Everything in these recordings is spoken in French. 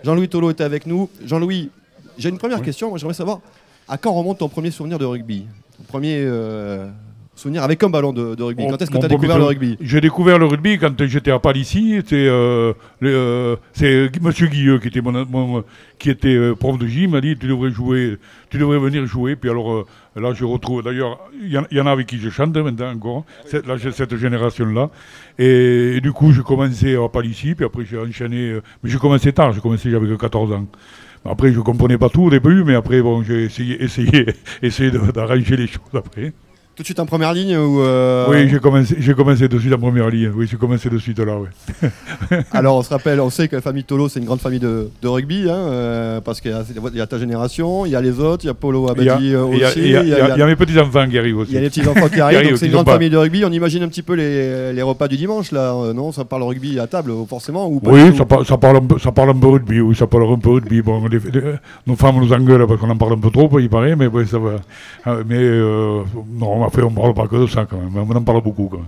Jean-Louis Tolo était avec nous. Jean-Louis, j'ai une première question. Moi, j'aimerais savoir à quand remonte ton premier souvenir de rugby? Ton premier souvenir avec un ballon de rugby. Quand est-ce que tu as découvert le rugby? J'ai découvert le rugby quand j'étais à Palissy. C'est Monsieur Guilleux qui était prof de gym, m'a dit tu devrais jouer, tu devrais venir jouer. Puis alors là je retrouve, d'ailleurs il y en a avec qui je chante maintenant encore, cette génération-là. Et du coup j'ai commencé à Palissy, puis après j'ai enchaîné, mais j'ai commencé tard, j'avais que 14 ans. Après je comprenais pas tout au début, mais après bon j'ai essayé d'arranger les choses après. Tout de suite en première ligne ou Oui, j'ai commencé de suite en première ligne. Oui, j'ai commencé de suite là, oui. Alors, on se rappelle, on sait que la famille Tolo, c'est une grande famille de rugby, hein, parce qu'il y a ta génération, il y a les autres, il y a Polo Abadi aussi. Il y a mes petits-enfants qui arrivent aussi. Il y a les petits-enfants qui arrivent, donc c'est une grande famille de rugby. On imagine un petit peu les repas du dimanche, là, non? Ça parle rugby à table, forcément ou pas? Oui, ça parle un peu rugby, oui, ça parle un peu rugby. Bon, nos femmes nous engueulent parce qu'on en parle un peu trop, il paraît, mais ouais, ça va. Non, après, on ne parle pas que de ça quand même, on en parle beaucoup quand même.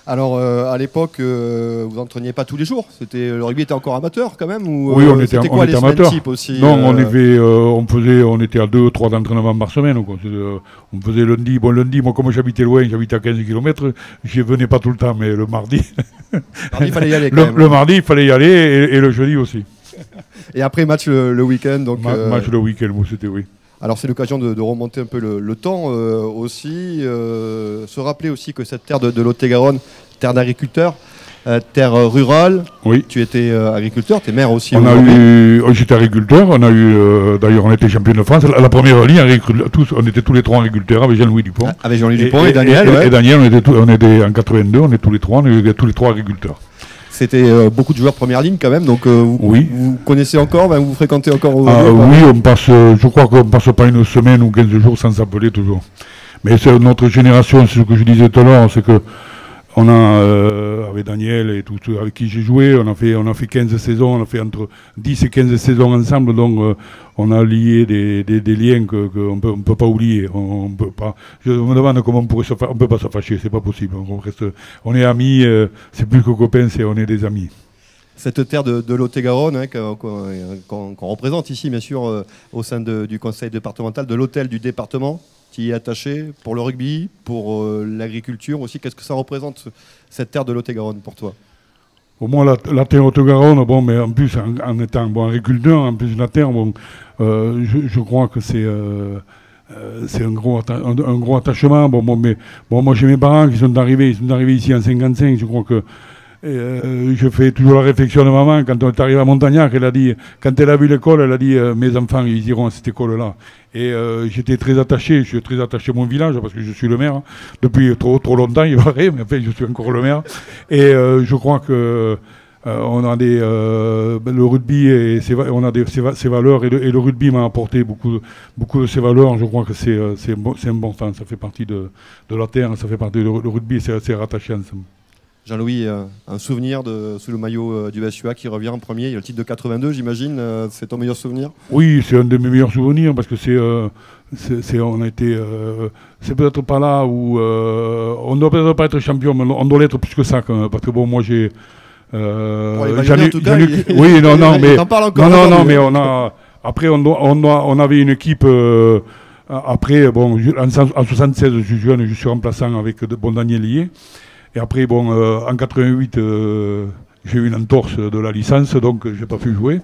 Alors, à l'époque, vous n'entraîniez pas tous les jours? Le rugby était encore amateur quand même ou, oui, on était amateur. Aussi, non, on était à 2-3 entraînements par semaine. Quoi. On faisait lundi. Bon, lundi, moi, comme j'habitais loin, j'habitais à 15 km, je n'y venais pas tout le temps, mais le mardi. Il fallait y aller quand même. Le mardi, il fallait y aller et le jeudi aussi. Et après, match le week-end. Match le week-end, c'était oui. Alors c'est l'occasion de remonter un peu le temps aussi, se rappeler aussi que cette terre de Lot-et-Garonne, terre d'agriculteurs, terre rurale, oui. Tu étais agriculteur, tu es maire aussi. J'étais agriculteur, d'ailleurs on était champion de France, la première ligne, on était tous les trois agriculteurs avec Jean-Louis Dupont. Avec Jean-Louis Dupont et Daniel. Et Daniel, on était en 82, on est tous les trois agriculteurs. C'était beaucoup de joueurs première ligne quand même, donc vous connaissez encore, vous fréquentez encore oui, je crois qu'on ne passe pas une semaine ou 15 jours sans s'appeler toujours. Mais c'est notre génération, c'est ce que je disais tout à l'heure, c'est que on a, avec Daniel et tous ceux avec qui j'ai joué, on a fait 15 saisons, on a fait entre 10 et 15 saisons ensemble, donc on a lié des liens qu'on ne peut pas oublier. Je me demande comment on pourrait se faire, on ne peut pas se fâcher, c'est pas possible. On est amis, c'est plus que copains, on est des amis. Cette terre de Lot-et-Garonne, hein, qu'on représente ici, bien sûr, au sein du conseil départemental, de l'hôtel du département, qui est attaché pour le rugby, pour l'agriculture aussi. Qu'est-ce que ça représente, cette terre de Lot-et-Garonne, pour toi? Pour moi, la terre Lot-et-Garonne, bon, mais en plus, en étant agriculteur, en plus de la terre, bon, je crois que c'est un gros attachement. Mais moi, j'ai mes parents qui sont arrivés ici en 55, je crois que je fais toujours la réflexion de maman, quand on est arrivé à Montagnac, elle a dit, quand elle a vu l'école, elle a dit mes enfants ils iront à cette école-là. Et j'étais très attaché, je suis très attaché à mon village parce que je suis le maire, hein, depuis trop longtemps, il paraît, mais en fait je suis encore le maire. Et je crois que on a le rugby et on a ses valeurs et le rugby m'a apporté beaucoup de ses valeurs. Je crois que c'est un bon sens, ça fait partie de la terre, ça fait partie du rugby, c'est rattaché ensemble. Jean-Louis, un souvenir sous le maillot du SUA qui revient en premier. Il y a le titre de 82, j'imagine. C'est ton meilleur souvenir? Oui, c'est un de mes meilleurs souvenirs parce que c'est peut-être pas là où on ne doit peut-être pas être champion, mais on doit l'être plus que ça. Parce que bon, moi j'ai. Oui, non, mais après on avait une équipe. Après, bon, en 76, je suis jeune, je suis remplaçant avec Daniel Lié. Et après, bon, en 88, j'ai eu une entorse de la licence, donc je n'ai pas pu jouer.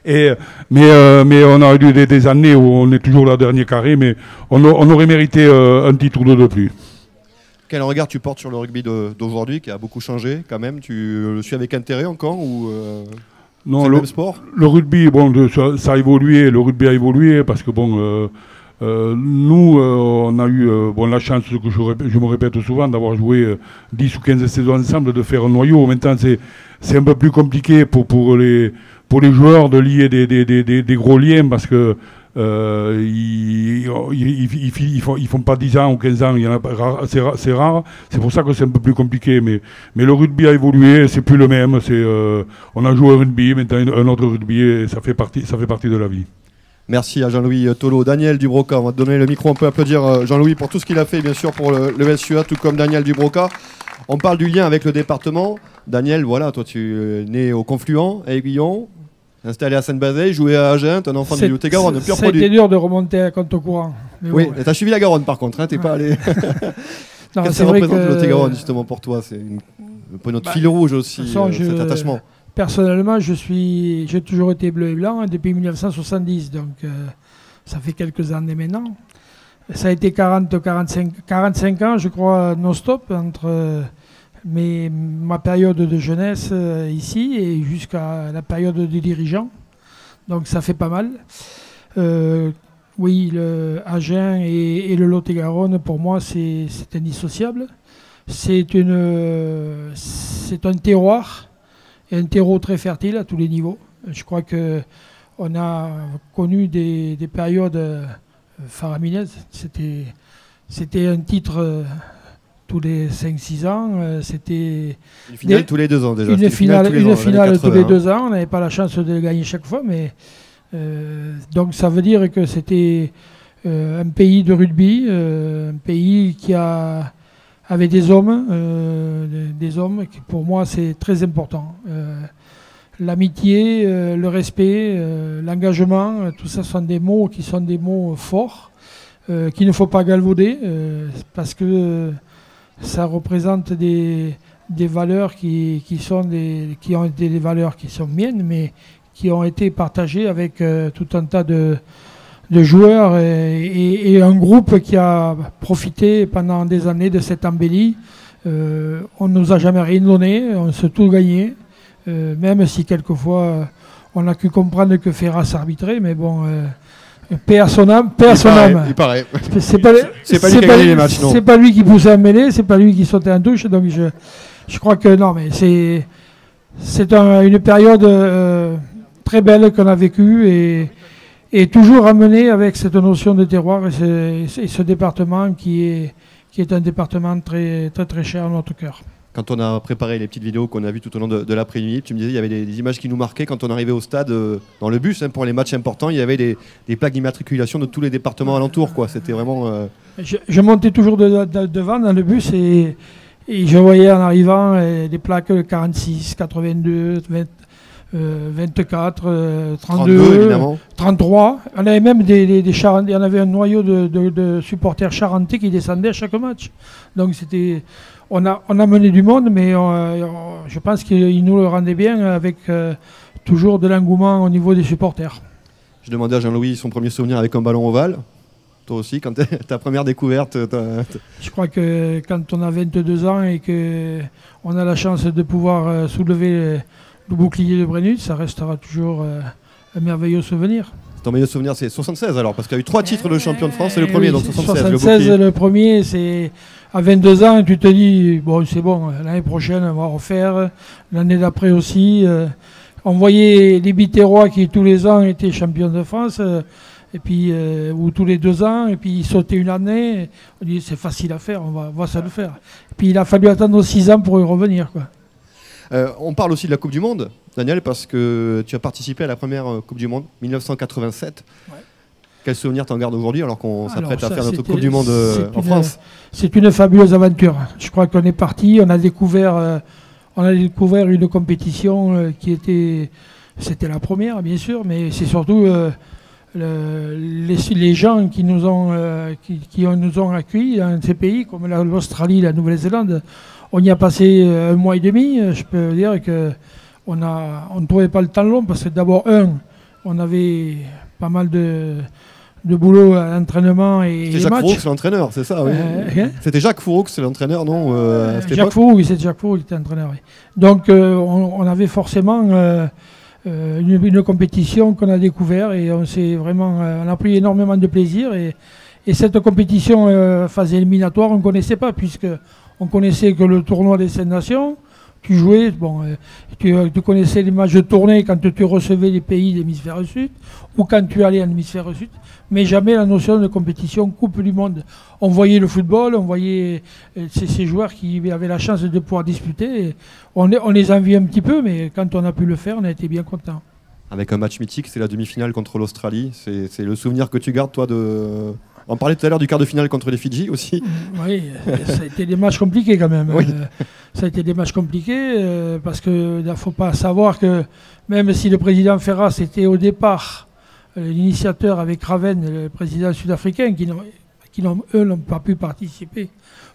mais on a eu des années où on est toujours là, dernier carré, mais on aurait mérité un titre ou deux de plus. Quel regard tu portes sur le rugby d'aujourd'hui, qui a beaucoup changé quand même? Tu le suis avec intérêt encore ou non, c'est le même sport? Le rugby, bon, ça a évolué, le rugby a évolué parce que bon... nous, on a eu la chance, que je me répète souvent, d'avoir joué 10 ou 15 saisons ensemble, de faire un noyau. Maintenant, c'est un peu plus compliqué pour les joueurs de lier des gros liens parce que ils font pas 10 ans ou 15 ans, c'est rare. C'est pour ça que c'est un peu plus compliqué. Mais le rugby a évolué, c'est plus le même. On a joué au rugby, maintenant un autre rugby, et ça fait partie de la vie. Merci à Jean-Louis Tolo. Daniel Dubroca, on va te donner le micro, on peut applaudir Jean-Louis pour tout ce qu'il a fait, bien sûr, pour le SUA, tout comme Daniel Dubroca. On parle du lien avec le département. Daniel, voilà, toi tu es né au Confluent, à Aiguillon. Installé à Sainte-Bazeille, joué à Agen, un enfant de Lot-et-Garonne, pur produit. C'était dur de remonter à contre-courant. Oui, bon. T'as suivi la Garonne par contre, hein, t'es pas allé. Non, qu'est-ce que ça représente le Lot-et-Garonne justement pour toi? C'est un peu notre fil rouge aussi, cet attachement. Personnellement, j'ai toujours été bleu et blanc depuis 1970, donc ça fait quelques années maintenant. Ça a été 45 ans, je crois, non-stop, entre ma période de jeunesse ici et jusqu'à la période de dirigeant. Donc ça fait pas mal. Oui, le Agen et le Lot-et-Garonne, pour moi, c'est indissociable. C'est un terroir, et un terreau très fertile à tous les niveaux. Je crois qu'on a connu des périodes faramineuses. C'était un titre tous les 5-6 ans. C'était une finale tous les 2 ans déjà. Une finale tous les 2 ans. On n'avait pas la chance de le gagner chaque fois, mais donc ça veut dire que c'était un pays de rugby, un pays qui avait des hommes qui pour moi c'est très important. L'amitié, le respect, l'engagement, tout ça sont des mots qui sont des mots forts, qu'il ne faut pas galvauder, parce que ça représente des valeurs qui ont été des valeurs qui sont miennes, mais qui ont été partagées avec tout un tas de joueurs et un groupe qui a profité pendant des années de cette embellie. On ne nous a jamais rien donné, on s'est tout gagné. Même si quelquefois on a pu comprendre que Ferras arbitrait, mais bon, paix à son âme. Il paraît. C'est pas lui qui gagnait les matchs, non. C'est pas lui qui poussait à mêler, c'est pas lui qui sautait en touche, donc je crois que non, mais c'est une période très belle qu'on a vécue et toujours amenée avec cette notion de terroir et ce département qui est un département très, très, très cher à notre cœur. Quand on a préparé les petites vidéos qu'on a vues tout au long de l'après-midi, tu me disais qu'il y avait des images qui nous marquaient quand on arrivait au stade, dans le bus, pour les matchs importants, il y avait des plaques d'immatriculation de tous les départements alentours. C'était vraiment... Je montais toujours devant dans le bus et je voyais en arrivant des plaques 46, 82, 24, 32, 33. On avait même des Charentais, on avait un noyau de supporters charentais qui descendaient à chaque match. Donc c'était... On a mené du monde, mais je pense qu'il nous le rendait bien avec toujours de l'engouement au niveau des supporters. Je demandais à Jean-Louis son premier souvenir avec un ballon ovale. Toi aussi, quand ta première découverte Je crois que quand on a 22 ans et qu'on a la chance de pouvoir soulever le bouclier de Brennus, ça restera toujours un merveilleux souvenir. Ton meilleur souvenir, c'est 76 alors, parce qu'il y a eu 3 titres de champion de France, c'est le premier, oui, donc 76. 76, le premier, c'est à 22 ans, et tu te dis, bon, c'est bon, l'année prochaine, on va refaire, l'année d'après aussi. On voyait les Biterrois qui, tous les ans, étaient champions de France, et puis, ou tous les 2 ans, et puis ils sautaient une année. On dit, c'est facile à faire, on va ça le faire. Et puis, il a fallu attendre 6 ans pour y revenir, quoi. On parle aussi de la Coupe du Monde, Daniel, parce que tu as participé à la première Coupe du Monde, 1987. Ouais. Quel souvenir t'en gardes aujourd'hui alors qu'on s'apprête à faire notre Coupe du Monde en France? C'est une fabuleuse aventure. Je crois qu'on est parti, on a découvert une compétition c'était la première bien sûr, mais c'est surtout les gens qui nous ont accueillis dans ces pays comme l'Australie, la Nouvelle-Zélande. On y a passé 1 mois et demi. Je peux dire qu'on ne trouvait pas le temps long parce que d'abord, on avait pas mal de boulot à l'entraînement et les matchs. C'était Jacques Fouroux, c'est l'entraîneur, c'est ça, oui. C'était Jacques Fouroux, c'est l'entraîneur, non Jacques Fouroux, oui, c'est Jacques Fouroux qui était entraîneur. Oui. Donc, on avait forcément une compétition qu'on a découvert et on a pris énormément de plaisir. Et cette compétition phase éliminatoire, on ne connaissait pas puisque on connaissait que le tournoi des 5 nations. Tu jouais, tu connaissais les matchs de tournée quand tu recevais les pays de l'hémisphère sud ou quand tu allais en hémisphère sud, mais jamais la notion de compétition Coupe du Monde. On voyait le football, on voyait ces joueurs qui avaient la chance de pouvoir disputer. On les enviait un petit peu, mais quand on a pu le faire, on a été bien contents. Avec un match mythique, c'est la demi-finale contre l'Australie. C'est le souvenir que tu gardes, toi, de On parlait tout à l'heure du quart de finale contre les Fidji aussi. Oui, ça a été des matchs compliqués quand même. Oui. Ça a été des matchs compliqués parce qu'il ne faut pas savoir que même si le président Ferras était au départ l'initiateur avec Raven, le président sud-africain, eux n'ont pas pu participer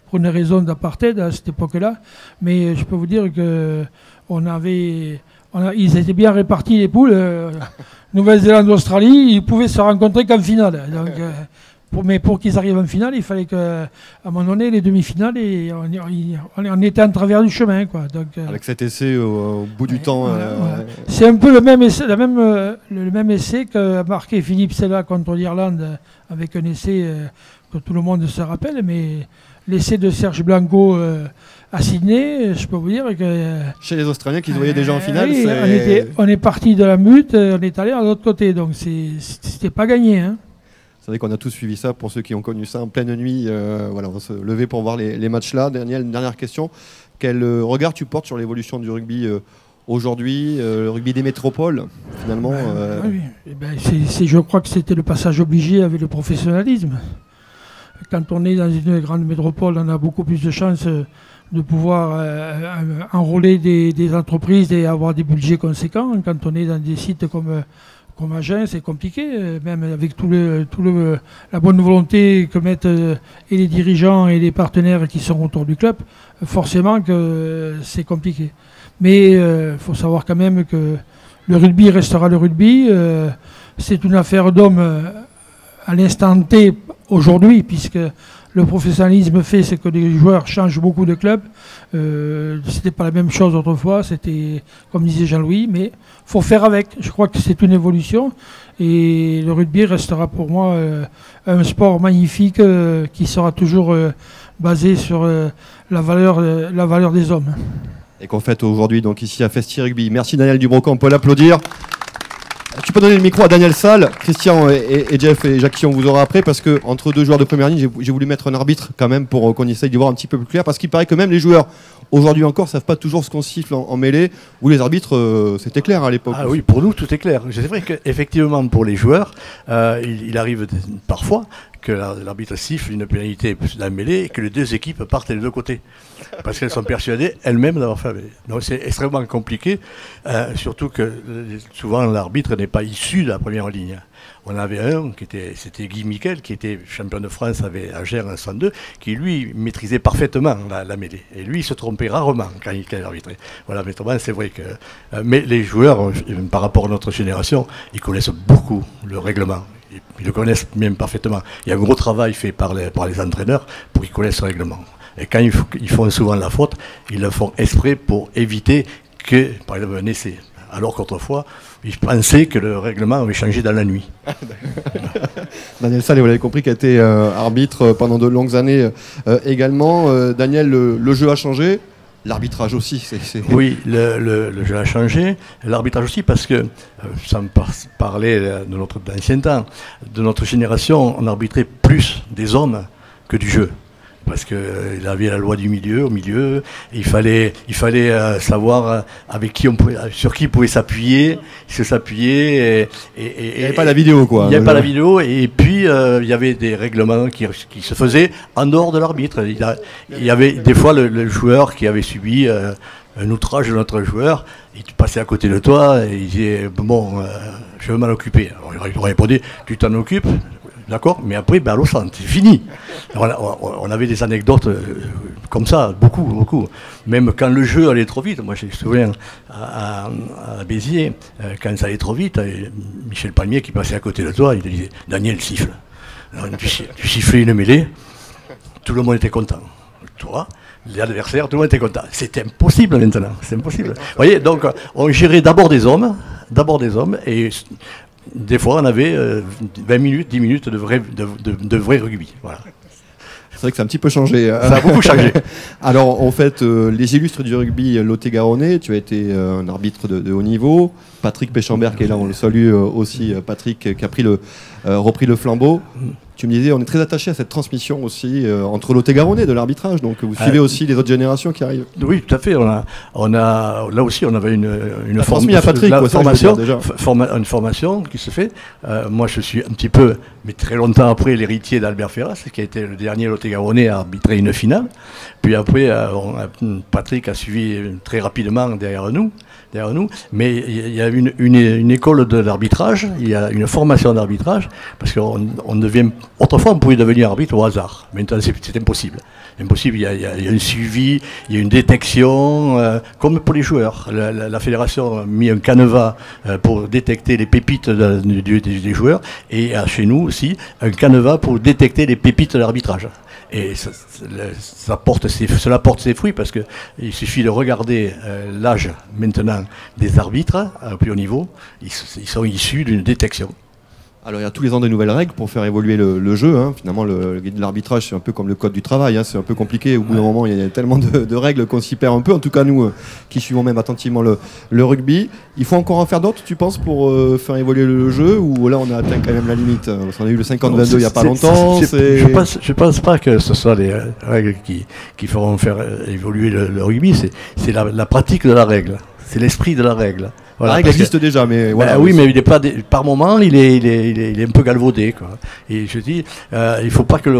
pour une raison d'apartheid à cette époque-là. Mais je peux vous dire que ils étaient bien répartis les poules. Nouvelle-Zélande, Australie, ils pouvaient se rencontrer qu'en finale. Donc, mais pour qu'ils arrivent en finale, il fallait qu'à un moment donné, les demi-finales, on était en travers du chemin, quoi. Donc, avec cet essai au bout du temps. Voilà. C'est un peu le même essai, le même essai qu'a marqué Philippe Sella contre l'Irlande, avec un essai que tout le monde se rappelle, mais l'essai de Serge Blanco à Sydney, je peux vous dire que... Chez les Australiens qui se voyaient déjà en finale, oui, on est parti de la mute, on est allé à l'autre côté, donc c'était pas gagné. Hein. C'est vrai qu'on a tous suivi ça, pour ceux qui ont connu ça en pleine nuit. Voilà, on va se lever pour voir les matchs là. Daniel, une dernière question. Quel regard tu portes sur l'évolution du rugby aujourd'hui, le rugby des métropoles, finalement Oui. Je crois que c'était le passage obligé avec le professionnalisme. Quand on est dans une grande métropole, on a beaucoup plus de chances de pouvoir enrôler des entreprises et avoir des budgets conséquents. Quand on est dans des sites comme Agen, c'est compliqué, même avec la bonne volonté que mettent et les dirigeants et les partenaires qui sont autour du club, forcément que c'est compliqué. Mais il faut savoir quand même que le rugby restera le rugby. C'est une affaire d'homme à l'instant T aujourd'hui, puisque le professionnalisme fait, c'est que les joueurs changent beaucoup de clubs. C'était pas la même chose autrefois, c'était comme disait Jean-Louis, mais faut faire avec. Je crois que c'est une évolution et le rugby restera pour moi un sport magnifique qui sera toujours basé sur la valeur des hommes. Et qu'on fête aujourd'hui donc ici à Festi Rugby. Merci Daniel Dubroca, on peut l'applaudir. Tu peux donner le micro à Daniel Salle, Christian et Jeff et Jackie, on vous aura après, parce que entre deux joueurs de première ligne, j'ai voulu mettre un arbitre quand même pour qu'on essaye d'y voir un petit peu plus clair, parce qu'il paraît que même les joueurs, aujourd'hui encore, savent pas toujours ce qu'on siffle en mêlée, où les arbitres, c'était clair à l'époque. Ah oui, pour nous, tout est clair. C'est vrai qu'effectivement, pour les joueurs, il arrive parfois que l'arbitre siffle une pénalité de la mêlée et que les deux équipes partent des deux côtés. Parce qu'elles sont persuadées elles-mêmes d'avoir fait la mêlée. Donc c'est extrêmement compliqué, surtout que souvent l'arbitre n'est pas issu de la première ligne. On avait un, c'était Guy Miquel, qui était champion de France avec Agen en 102, qui lui maîtrisait parfaitement la mêlée. Et lui, il se trompait rarement quand il arbitrait. Voilà, mais c'est vrai que... mais les joueurs, par rapport à notre génération, ils connaissent beaucoup le règlement. Ils le connaissent même parfaitement. Il y a un gros travail fait par les entraîneurs pour qu'ils connaissent le règlement. Et quand ils font souvent la faute, ils le font exprès pour éviter que, par exemple, un essai. Alors qu'autrefois, ils pensaient que le règlement avait changé dans la nuit. Daniel Salle, vous l'avez compris, qui a été arbitre pendant de longues années également. Daniel, le jeu a changé. L'arbitrage aussi. Oui, le jeu a changé. L'arbitrage aussi, parce que, sans parler de notre ancien temps, de notre génération, on arbitrait plus des hommes que du jeu. Parce qu'il avait la loi du milieu, au milieu, et il fallait savoir sur qui il pouvait s'appuyer, il n'y avait pas la vidéo, quoi. Il n'y avait pas la vidéo, et puis il y avait des règlements qui se faisaient en dehors de l'arbitre. Il y avait des fois le joueur qui avait subi un outrage de notre joueur, il passait à côté de toi, et il disait, bon, je veux m'en occuper. Alors il répondait, tu t'en occupes ? D'accord, mais après, à l'eau c'est fini. On avait des anecdotes comme ça, beaucoup. Même quand le jeu allait trop vite, moi je me souviens à Béziers, quand ça allait trop vite, Michel Palmier qui passait à côté de toi, il disait « Daniel, siffle ». Tu sifflais une mêlée, tout le monde était content. Toi, l'adversaire, tout le monde était content. C'est impossible maintenant, c'est impossible. Vous voyez, donc on gérait d'abord des hommes, et... Des fois, on avait 20 minutes, 10 minutes de vrai rugby. Voilà. C'est vrai que ça a un petit peu changé. Ça a beaucoup changé. Alors, en fait, les illustres du rugby lot-et-garonnais, tu as été un arbitre de haut niveau. Patrick Péchambert, qui est là, on le salue aussi. Patrick, qui a repris le flambeau. Tu me disais, on est très attaché à cette transmission aussi entre Lot-et-Garonnais de l'arbitrage. Donc vous suivez aussi les autres générations qui arrivent. Oui, tout à fait. Là aussi, on avait une transmis à Patrick, quoi, ça, formation, je veux dire, déjà. une formation qui se fait. Moi, je suis un petit peu, mais très longtemps après, l'héritier d'Albert Ferras, qui a été le dernier Lot-et-Garonnais à arbitrer une finale. Puis après, Patrick a suivi très rapidement derrière nous. Mais il y a une école de l'arbitrage, il y a une formation d'arbitrage, parce qu'on devient. Autrefois, on pouvait devenir arbitre au hasard. Maintenant, c'est impossible. Impossible. Il y a un suivi, il y a une détection, comme pour les joueurs. La fédération a mis un canevas pour détecter les pépites des joueurs, et chez nous aussi, un canevas pour détecter les pépites de l'arbitrage. Et cela porte ses fruits, parce qu'il suffit de regarder l'âge maintenant des arbitres au plus haut niveau, ils sont issus d'une détection. Alors il y a tous les ans de nouvelles règles pour faire évoluer le jeu. Hein. Finalement, le guide de l'arbitrage, c'est un peu comme le code du travail. Hein. C'est un peu compliqué. Au bout d'un moment, il y a tellement de règles qu'on s'y perd un peu. En tout cas, nous qui suivons même attentivement le rugby, il faut encore en faire d'autres, tu penses, pour faire évoluer le jeu, ou là on a atteint quand même la limite? On a eu le 50-22 il n'y a pas longtemps. Je pense pas que ce soit les règles qui feront faire évoluer le rugby. C'est la pratique de la règle. C'est l'esprit de la règle. Voilà, la règle existe déjà, mais voilà. Oui, mais il est pas par moment, il est un peu galvaudé, quoi. Et je dis, il faut pas que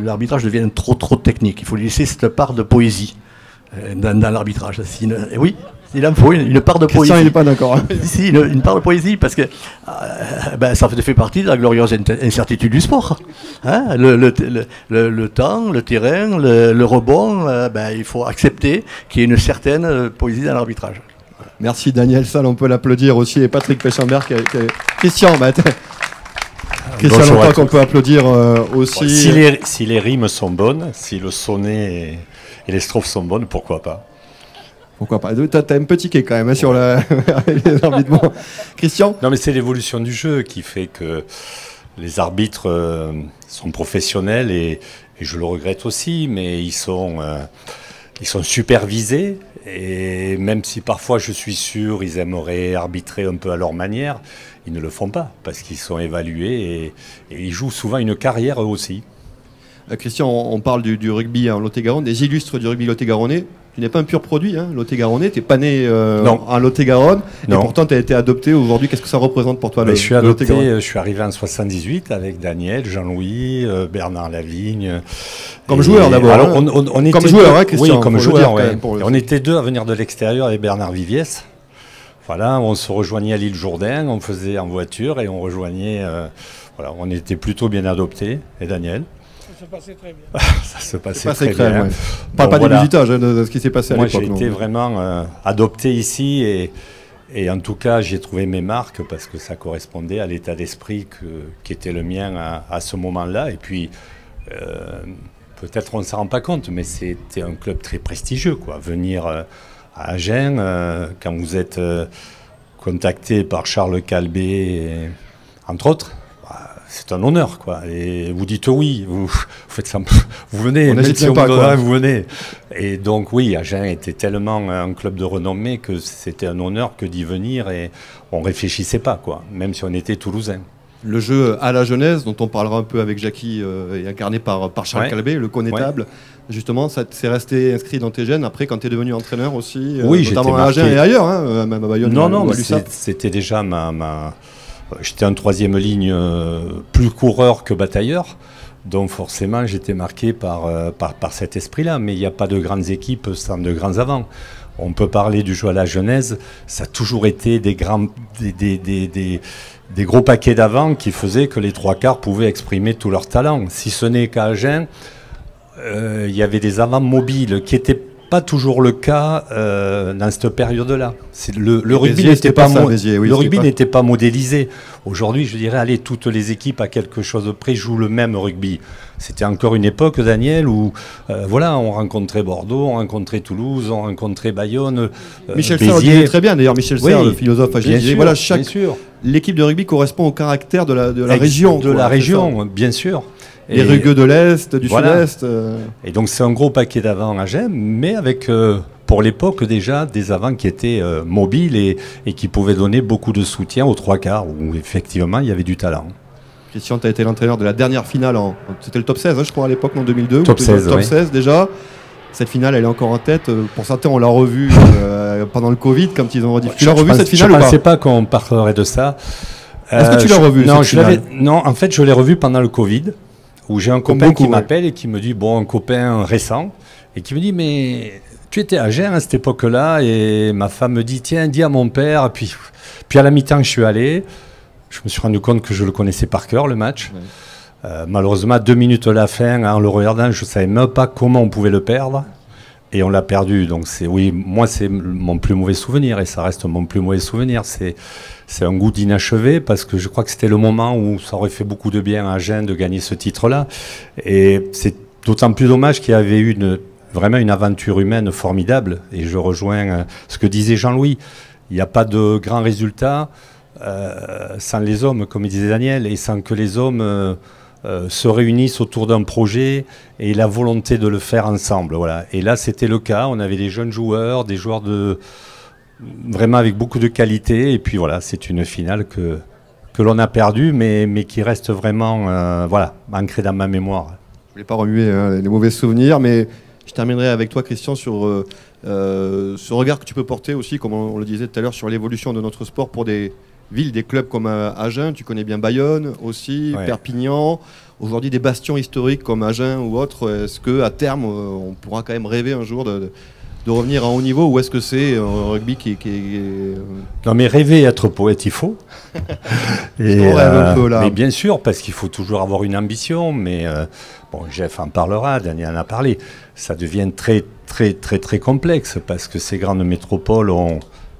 l'arbitrage devienne trop technique. Il faut lui laisser cette part de poésie dans l'arbitrage. Oui, il en faut une part de Christian, poésie. il n'est pas d'accord. Si, une part de poésie, parce que ça fait partie de la glorieuse incertitude du sport. Hein, le temps, le terrain, le rebond, il faut accepter qu'il y ait une certaine poésie dans l'arbitrage. Merci Daniel Salle, on peut l'applaudir aussi, et Patrick Pechenberg. Christian, Christian Longtemps qu'on peut applaudir aussi. Si les rimes sont bonnes, si le sonnet et les strophes sont bonnes, pourquoi pas? Pourquoi pas? T'as un petit quai quand même sur les arbitres. Christian? Non, mais c'est l'évolution du jeu qui fait que les arbitres sont professionnels, et je le regrette aussi, mais ils sont supervisés. Et même si parfois je suis sûr ils aimeraient arbitrer un peu à leur manière, ils ne le font pas parce qu'ils sont évalués et ils jouent souvent une carrière eux aussi. Christian, on parle du rugby en Lot-et-Garonne, des illustres du rugby lot-et-garonnais. Tu n'es pas un pur produit, hein, Lot-et-Garonnais, tu n'es pas né en Lot-et-Garonne, et pourtant tu as été adopté aujourd'hui. Qu'est-ce que ça représente pour toi, je suis adopté, je suis arrivé en 78 avec Daniel, Jean-Louis, Bernard Lavigne. Comme joueur d'abord. Alors, on était comme joueur, hein, Christian. Oui, comme joueur, ouais. On était deux à venir de l'extérieur avec Bernard Viviès. Voilà, on se rejoignait à l'île Jourdain, on faisait en voiture et on rejoignait. Voilà, on était plutôt bien adoptés, et Daniel. Ça se passait très bien. Ça se passait très bien. Ouais. On parle pas du visitage, hein, de ce qui s'est passé à l'époque. Moi, j'ai été vraiment adopté ici, et en tout cas, j'ai trouvé mes marques parce que ça correspondait à l'état d'esprit qui était le mien à ce moment-là. Et puis, peut-être on ne s'en rend pas compte, mais c'était un club très prestigieux, quoi. Venir à Agen, quand vous êtes contacté par Charles Calbet, entre autres, c'est un honneur, quoi. Et vous dites oui, vous faites ça, vous venez, même si on vous venez. Et donc oui, Agen était tellement un club de renommée que c'était un honneur que d'y venir, et on réfléchissait pas, quoi, même si on était toulousain. Le jeu à la jeunesse, dont on parlera un peu avec Jackie, et incarné par Charles Calbet, le connétable. Justement, ça s'est resté inscrit dans tes gènes après quand tu es devenu entraîneur aussi, oui, notamment à Agen et ailleurs, hein, même à Bayonne. Non, mais c'était déjà j'étais en troisième ligne, plus coureur que batailleur, donc forcément j'étais marqué par cet esprit-là. Mais il n'y a pas de grandes équipes sans de grands avants. On peut parler du jeu à la genèse, ça a toujours été des gros paquets d'avants qui faisaient que les trois quarts pouvaient exprimer tout leur talent. Si ce n'est qu'à Agen, il y avait des avants mobiles qui n'étaient pas toujours le cas dans cette période-là. Le rugby n'était pas modélisé. Aujourd'hui, je dirais, allez, toutes les équipes à quelque chose près jouent le même rugby. C'était encore une époque, Daniel, où voilà, on rencontrait Bordeaux, on rencontrait Toulouse, on rencontrait Bayonne, Michel Serres le disait très bien, d'ailleurs, Michel Serres, le philosophe, disait, voilà, l'équipe de rugby correspond au caractère de la région. De la région, bien sûr. Les rugueux de l'Est, du Sud-Est. Et donc c'est un gros paquet d'avants à Agen, mais avec, pour l'époque déjà, des avants qui étaient mobiles et qui pouvaient donner beaucoup de soutien aux trois quarts, où effectivement il y avait du talent. Christian, tu as été l'entraîneur de la dernière finale, c'était le top 16, hein, je crois, à l'époque, en 2002. Top 16, top oui. 16 déjà. Cette finale, elle est encore en tête. Pour certains, on l'a revue pendant le Covid, quand ils ont rediffusé. Tu l'as revue cette finale ou pas? Je ne pensais pas qu'on parlerait de ça. Est-ce que tu l'as revue Non, cette finale? Non, en fait, je l'ai revue pendant le Covid, où j'ai un copain qui m'appelle et qui me dit, bon, un copain récent, et qui me dit, mais tu étais à Gênes à cette époque-là, et ma femme me dit, tiens, dis à mon père. Puis à la mi-temps, je suis allé. Je me suis rendu compte que je le connaissais par cœur, le match. Ouais. Malheureusement, à 2 minutes de la fin, en le regardant, je ne savais même pas comment on pouvait le perdre. Et on l'a perdu. Donc, moi, c'est mon plus mauvais souvenir. Et ça reste mon plus mauvais souvenir. C'est un goût d'inachevé parce que je crois que c'était le moment où ça aurait fait beaucoup de bien à Gênes de gagner ce titre-là. Et c'est d'autant plus dommage qu'il y avait eu vraiment une aventure humaine formidable. Et je rejoins ce que disait Jean-Louis. Il n'y a pas de grands résultats sans les hommes, comme disait Daniel, et sans que les hommes se réunissent autour d'un projet et la volonté de le faire ensemble. Voilà. Et là, c'était le cas. On avait des jeunes joueurs, des joueurs vraiment avec beaucoup de qualité. Et puis voilà, c'est une finale que l'on a perdue, mais qui reste vraiment ancrée dans ma mémoire. Je ne voulais pas remuer les mauvais souvenirs, mais je terminerai avec toi, Christian, sur ce regard que tu peux porter aussi, comme on le disait tout à l'heure, sur l'évolution de notre sport pour des villes, des clubs comme Agen. Tu connais bien Bayonne aussi, ouais. Perpignan. Aujourd'hui, des bastions historiques comme Agen ou autres. Est-ce qu'à terme, on pourra quand même rêver un jour de revenir à haut niveau, ou est-ce que c'est un rugby qui est... Non, mais rêver et être poète, il faut. On rêve un peu, là. Mais bien sûr, parce qu'il faut toujours avoir une ambition. Mais bon, Jeff en parlera, Daniel en a parlé. Ça devient très, très, très, très complexe parce que ces grandes métropoles ont,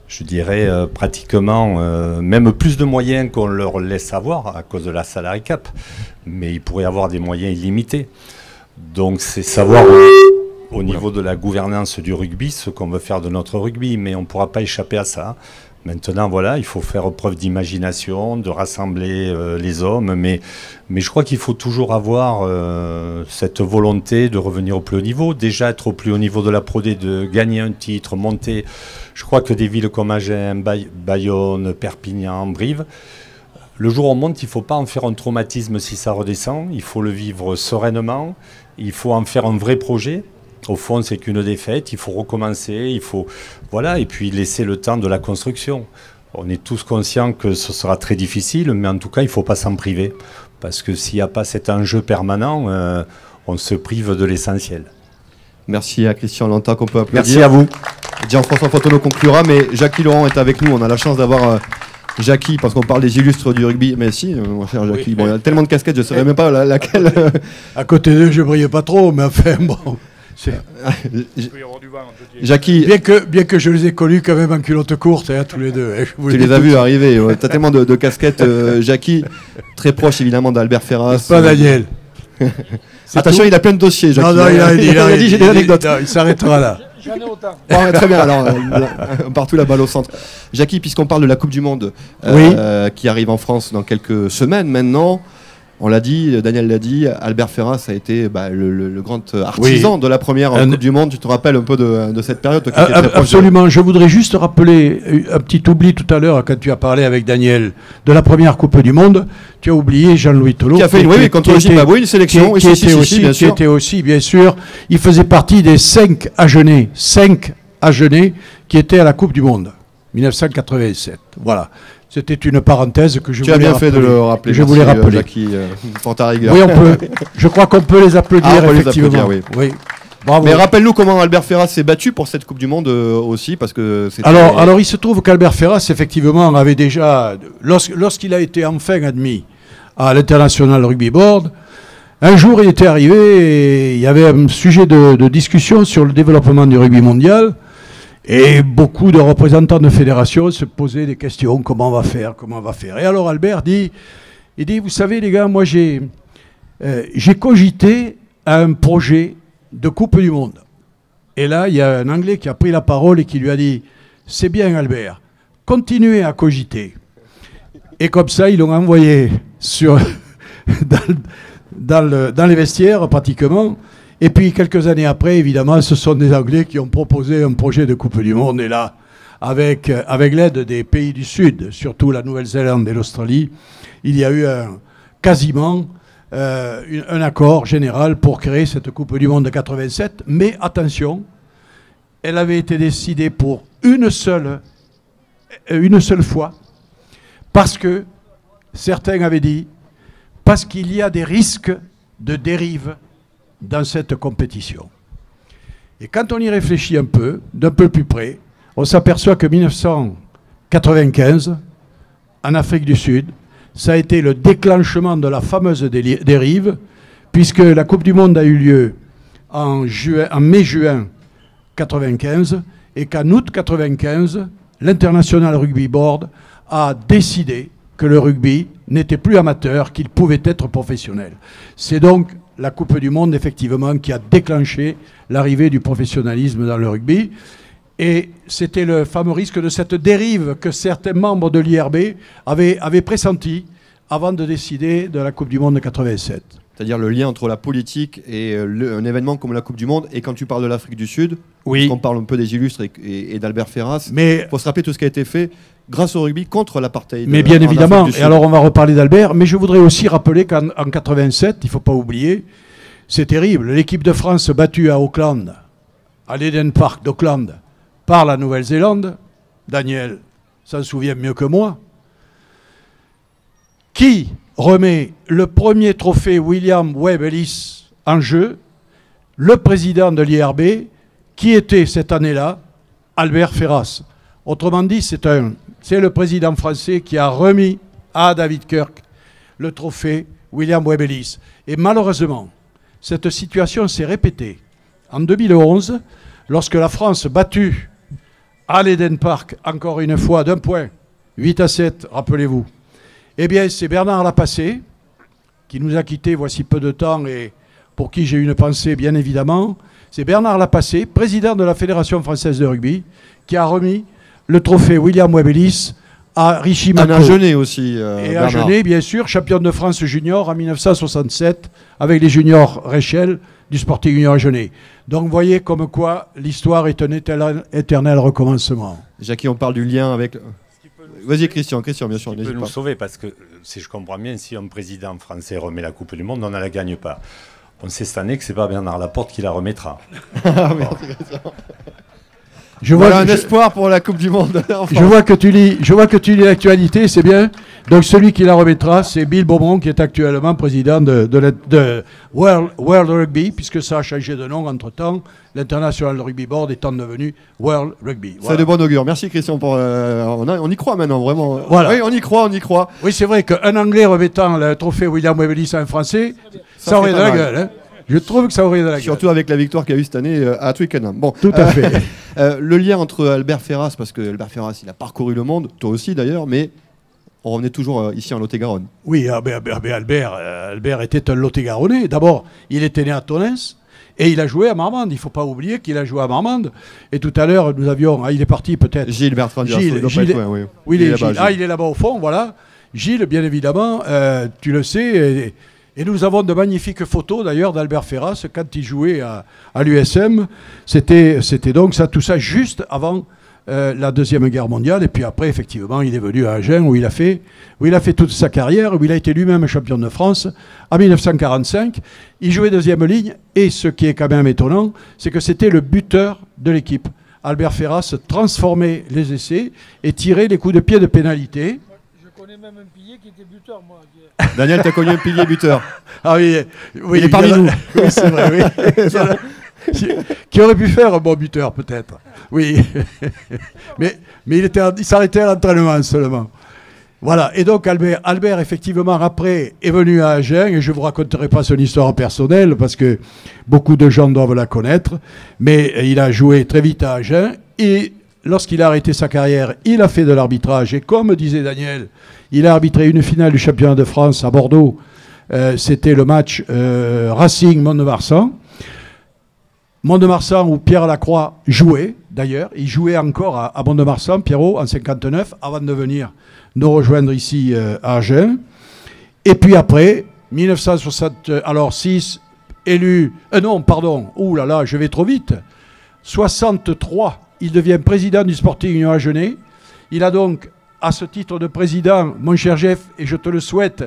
je dirais, pratiquement même plus de moyens qu'on leur laisse avoir à cause de la salary cap. Mais ils pourraient avoir des moyens illimités. Donc, c'est savoir au niveau de la gouvernance du rugby ce qu'on veut faire de notre rugby. Mais on ne pourra pas échapper à ça. Maintenant, voilà, il faut faire preuve d'imagination, de rassembler les hommes, mais je crois qu'il faut toujours avoir cette volonté de revenir au plus haut niveau. Déjà être au plus haut niveau de la Pro D, de gagner un titre, monter. Je crois que des villes comme Agen, Bayonne, Perpignan, Brive, le jour où on monte, il ne faut pas en faire un traumatisme si ça redescend. Il faut le vivre sereinement, il faut en faire un vrai projet. Au fond, c'est qu'une défaite, il faut recommencer, il faut, voilà, et puis laisser le temps de la construction. On est tous conscients que ce sera très difficile, mais en tout cas, il ne faut pas s'en priver. Parce que s'il n'y a pas cet enjeu permanent, on se prive de l'essentiel. Merci à Christian Lantin qu'on peut applaudir. Merci à vous. Jean-François Fontenot conclura, mais Jackie Laurent est avec nous. On a la chance d'avoir Jackie, parce qu'on parle des illustres du rugby. Mais si, mon cher Jackie, oui. Bon, il y a tellement de casquettes, je ne saurais même pas laquelle. À côté d'eux, je ne brillais pas trop, mais enfin, bon... Jackie, bien que je les ai connus quand même en culotte courte, hein, tous les deux. Hein, tu les as vus arriver. Ouais. Tu as tellement de casquettes, Jackie, très proche évidemment d'Albert Ferras. Pas Daniel. Attention, il a plein de dossiers, Jackie. Non, il a dit j'ai des anecdotes. Il s'arrêtera là. J'en ai autant. Bon, très bien, alors, partout la balle au centre. Jackie, puisqu'on parle de la Coupe du Monde qui arrive en France dans quelques semaines maintenant, on l'a dit, Daniel l'a dit, Albert Ferras a été le grand artisan de la première Coupe du Monde. Tu te rappelles un peu de cette période, toi, qui étais très proche. Absolument. Je voudrais juste rappeler un petit oubli tout à l'heure quand tu as parlé avec Daniel de la première Coupe du Monde. Tu as oublié Jean-Louis Tolo. Qui a fait contre le Zimbabwe, une sélection. Qui était aussi, bien sûr, il faisait partie des 5 Agenais qui étaient à la Coupe du Monde 1987. Voilà. C'était une parenthèse que je voulais rappeler. Tu as bien fait de le rappeler. Je voulais rappeler. Jackie, pour ta rigueur. Oui, on peut. Je crois qu'on peut les applaudir, effectivement. Les applaudir, oui. Bravo. Mais rappelle-nous comment Albert Ferras s'est battu pour cette Coupe du Monde aussi, parce que alors, il se trouve qu'Albert Ferras, effectivement, avait déjà, lorsqu'il a été enfin admis à l'International Rugby Board, un jour, il était arrivé et il y avait un sujet de discussion sur le développement du rugby mondial. Et beaucoup de représentants de fédérations se posaient des questions, comment on va faire. Et alors Albert dit, vous savez les gars, moi j'ai cogité à un projet de Coupe du Monde. Et là, il y a un Anglais qui a pris la parole et qui lui a dit, c'est bien Albert, continuez à cogiter. Et comme ça, ils l'ont envoyé dans les vestiaires pratiquement. Et puis, quelques années après, évidemment, ce sont des Anglais qui ont proposé un projet de Coupe du Monde. Et là, avec l'aide des pays du Sud, surtout la Nouvelle-Zélande et l'Australie, il y a eu quasiment un accord général pour créer cette Coupe du Monde de 87. Mais attention, elle avait été décidée pour une seule fois, parce que certains avaient dit, parce qu'il y a des risques de dérive dans cette compétition. Et quand on y réfléchit un peu, d'un peu plus près, on s'aperçoit que 1995, en Afrique du Sud, ça a été le déclenchement de la fameuse dérive, puisque la Coupe du Monde a eu lieu en mai-juin 95, et qu'en août 95, l'International Rugby Board a décidé que le rugby n'était plus amateur, qu'il pouvait être professionnel. C'est donc la Coupe du Monde, effectivement, qui a déclenché l'arrivée du professionnalisme dans le rugby. Et c'était le fameux risque de cette dérive que certains membres de l'IRB avaient pressenti avant de décider de la Coupe du Monde de 87. C'est-à-dire le lien entre la politique et un événement comme la Coupe du Monde. Et quand tu parles de l'Afrique du Sud, oui, on parle un peu des illustres et d'Albert Ferras, il faut se rappeler tout ce qui a été fait grâce au rugby contre l'apartheid. Mais bien évidemment, et alors on va reparler d'Albert, mais je voudrais aussi rappeler qu'en 87, il ne faut pas oublier, c'est terrible, l'équipe de France battue à Auckland, à l'Eden Park d'Auckland, par la Nouvelle-Zélande, Daniel s'en souvient mieux que moi, qui remet le premier trophée William Webb Ellis en jeu, le président de l'IRB, qui était cette année-là Albert Ferras. Autrement dit, c'est le président français qui a remis à David Kirk le trophée William Webb Ellis. Et malheureusement, cette situation s'est répétée en 2011, lorsque la France, battue à l'Eden Park, encore une fois, d'un point, 8-7, rappelez-vous. Eh bien, c'est Bernard Lapassé, qui nous a quittés voici peu de temps et pour qui j'ai une pensée, bien évidemment. C'est Bernard Lapassé, président de la Fédération française de rugby, qui a remis le trophée William Webb Ellis à Richie Mako. À Genet aussi. Et à Genet, bien sûr, champion de France junior en 1967, avec les juniors Rachel du Sporting Union à Genet. Donc, vous voyez comme quoi l'histoire est un éternel recommencement. Jackie, on parle du lien avec... Vas-y Christian, bien sûr. Il peut nous sauver parce que, si je comprends bien, si un président français remet la Coupe du Monde, on ne la gagne pas. On sait cette année que ce n'est pas Bernard Laporte qui la remettra. Je vois un espoir pour la Coupe du Monde. Enfin. Je vois que tu lis l'actualité, c'est bien. Donc celui qui la remettra, c'est Bill Beaumont, qui est actuellement président de World Rugby, puisque ça a changé de nom entre-temps, l'International Rugby Board étant devenu World Rugby. Voilà. C'est de bon augure. Merci Christian. On y croit maintenant, vraiment. Voilà. Oui, on y croit. Oui, c'est vrai qu'un Anglais remettant le trophée William Webb Ellis à un Français, ça aurait de la gueule. Hein. Je trouve que ça aurait de la gueule. Surtout avec la victoire qu'il y a eu cette année à Twickenham. Bon, tout à fait. Le lien entre Albert Ferras, parce que Albert Ferras, il a parcouru le monde, toi aussi d'ailleurs, mais on revenait toujours ici en Lot-et-Garonne. Oui, Albert était un Lot-et-Garonnais. D'abord, il était né à Tonnes et il a joué à Marmande. Il ne faut pas oublier qu'il a joué à Marmande. Et tout à l'heure, nous avions... il est parti peut-être. Gilles Bertrand. Gilles, oui, il est là-bas. Il est là-bas au fond, voilà. Gilles, bien évidemment, tu le sais... Et nous avons de magnifiques photos d'ailleurs d'Albert Ferras quand il jouait à l'USM. C'était donc ça, tout ça juste avant la Deuxième Guerre mondiale. Et puis après, effectivement, il est venu à Agen où il a fait toute sa carrière, où il a été lui-même champion de France en 1945. Il jouait deuxième ligne et ce qui est quand même étonnant, c'est que c'était le buteur de l'équipe. Albert Ferras transformait les essais et tirait les coups de pied de pénalité. Je connais même un pilier qui était buteur, moi. Daniel, tu as connu un pilier buteur. Ah oui, il est parmi nous. Oui, c'est vrai, oui. Qui aurait pu faire un bon buteur, peut-être. Oui. mais il s'arrêtait à l'entraînement seulement. Voilà. Et donc, Albert, effectivement, après, est venu à Agen. Et je ne vous raconterai pas son histoire personnelle, parce que beaucoup de gens doivent la connaître. Mais il a joué très vite à Agen. Et lorsqu'il a arrêté sa carrière, il a fait de l'arbitrage. Et comme disait Daniel, il a arbitré une finale du championnat de France à Bordeaux. C'était le match Racing Mont-de-Marsan. Mont-de-Marsan où Pierre Lacroix jouait, d'ailleurs. Il jouait encore à Mont-de-Marsan, Pierrot, en 59, avant de venir nous rejoindre ici à Agen. Et puis après, 1966, élu... non, pardon, ouh là là, je vais trop vite. 63, il devient président du Sporting Union à Genet. Il a donc à ce titre de président, mon cher Jeff, et je te le souhaite,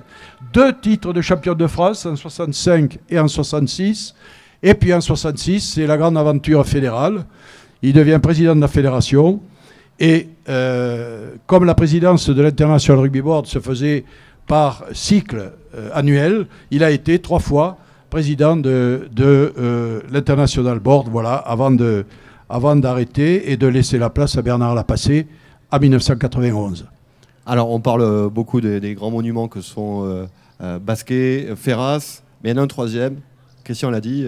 2 titres de champion de France en 65 et en 66. Et puis en 66, c'est la grande aventure fédérale. Il devient président de la fédération. Et comme la présidence de l'International Rugby Board se faisait par cycle annuel, il a été 3 fois président de l'International Board, voilà, avant d'arrêter et de laisser la place à Bernard Lapassé en 1991. Alors, on parle beaucoup des grands monuments que sont Basquet, Ferras, mais il y en a un troisième. Christian l'a dit,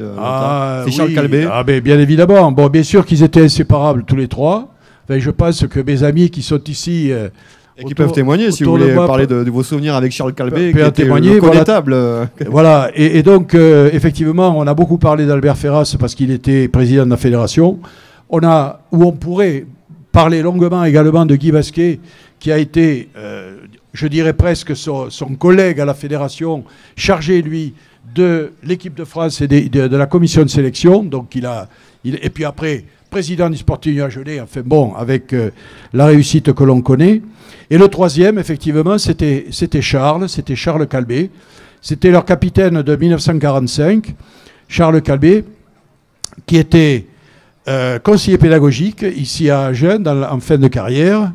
c'est Charles Calbet. Ah, ben, bien évidemment. Bon, bien sûr qu'ils étaient inséparables tous les 3. Enfin, je pense que mes amis qui sont ici... et qui peuvent témoigner, si vous voulez parler de vos souvenirs avec Charles Calbet, qui était témoigner, connétable. Voilà, et donc, effectivement, on a beaucoup parlé d'Albert Ferras parce qu'il était président de la fédération. On pourrait parler longuement également de Guy Basquet, qui a été, je dirais presque, son collègue à la fédération, chargé, lui, de l'équipe de France et de la commission de sélection. Donc, et puis après, président du Sporting Agenais, enfin bon, avec la réussite que l'on connaît. Et le troisième, effectivement, c'était Charles Calbet. C'était leur capitaine de 1945, Charles Calbet, qui était conseiller pédagogique ici à Agen, en fin de carrière,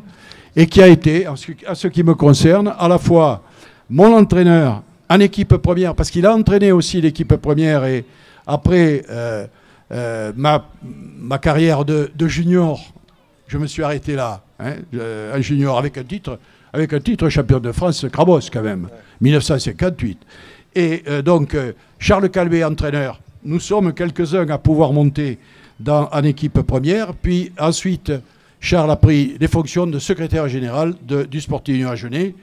et qui a été, en ce qui me concerne, à la fois mon entraîneur en équipe première, parce qu'il a entraîné aussi l'équipe première, et après ma carrière de junior, je me suis arrêté là, hein, un junior avec un titre champion de France, Crabos quand même, 1958. Et donc, Charles Calbet, entraîneur, nous sommes quelques-uns à pouvoir monter en équipe première, puis ensuite, Charles a pris les fonctions de secrétaire général du Sporting Union Agenais,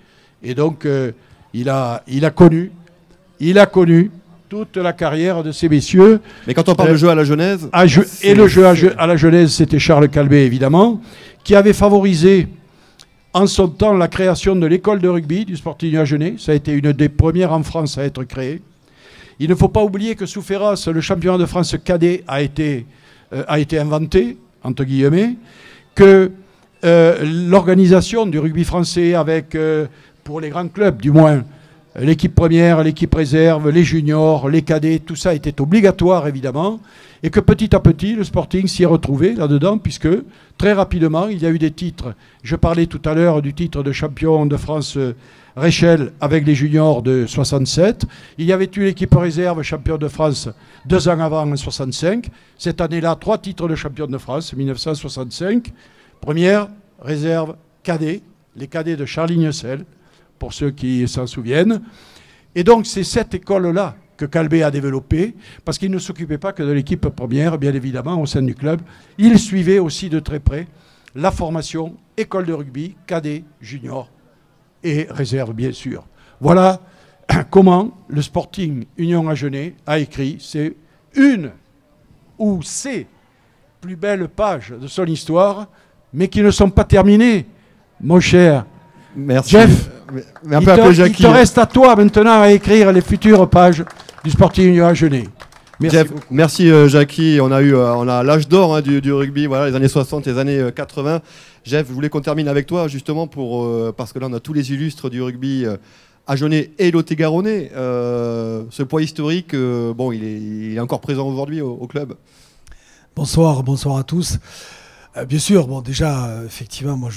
et donc il a connu toute la carrière de ces messieurs. Mais quand on parle de jeu à la Genèse... Et le jeu à la Genèse, c'était Charles Calbet, évidemment, qui avait favorisé en son temps la création de l'école de rugby du Sporting Union Agenais. Ça a été une des premières en France à être créée. Il ne faut pas oublier que sous Ferras, le championnat de France cadet a été inventé, entre guillemets, que l'organisation du rugby français avec, pour les grands clubs du moins, l'équipe première, l'équipe réserve, les juniors, les cadets, tout ça était obligatoire évidemment, et que petit à petit le Sporting s'y est retrouvé là-dedans, puisque très rapidement il y a eu des titres. Je parlais tout à l'heure du titre de champion de France Réchel avec les juniors de 67. Il y avait eu l'équipe réserve champion de France 2 ans avant en 65. Cette année-là, 3 titres de champion de France, 1965. Première, réserve, cadet, les cadets de Charlie Nieussel, pour ceux qui s'en souviennent. Et donc c'est cette école-là que Calbet a développée, parce qu'il ne s'occupait pas que de l'équipe première, bien évidemment, au sein du club. Il suivait aussi de très près la formation, école de rugby, cadet, junior et réserve, bien sûr. Voilà comment le Sporting Union Agenais a écrit ces plus belles pages de son histoire, mais qui ne sont pas terminées, mon cher Merci. Jeff. Mais il te reste à toi maintenant à écrire les futures pages du Sporting Union Agenais. Merci. Jeff, merci Jackie. On a l'âge d'or hein, du rugby, voilà, les années 60, les années 80. Jeff, je voulais qu'on termine avec toi justement parce que là on a tous les illustres du rugby agenais et lot-et-garonnais. Ce poids historique, bon, il est encore présent aujourd'hui au club. Bonsoir à tous. Bien sûr, bon déjà, effectivement, moi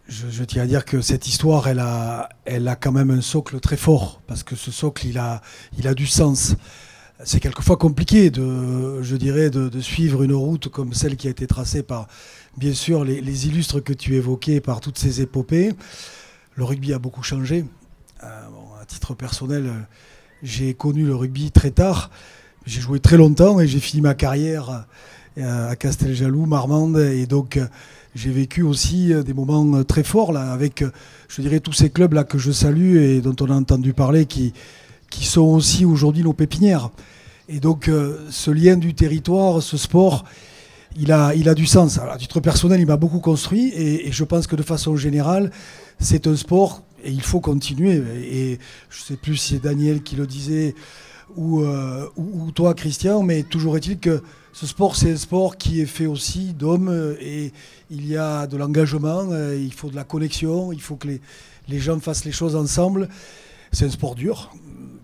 je tiens à dire que cette histoire, elle a quand même un socle très fort, parce que ce socle, il a du sens. C'est quelquefois compliqué de suivre une route comme celle qui a été tracée par, bien sûr, les illustres que tu évoquais, par toutes ces épopées. Le rugby a beaucoup changé. À titre personnel, j'ai connu le rugby très tard. J'ai joué très longtemps et j'ai fini ma carrière à Casteljaloux, Marmande, et donc j'ai vécu aussi des moments très forts là, avec, je dirais, tous ces clubs là que je salue et dont on a entendu parler, qui sont aussi aujourd'hui nos pépinières. Et donc ce lien du territoire, ce sport, il a du sens. Alors, à titre personnel, il m'a beaucoup construit, et je pense que de façon générale, c'est un sport et il faut continuer. Et je ne sais plus si c'est Daniel qui le disait, ou toi Christian, mais toujours est-il que ce sport, c'est un sport qui est fait aussi d'hommes et il y a de l'engagement, il faut de la connexion, il faut que les gens fassent les choses ensemble. C'est un sport dur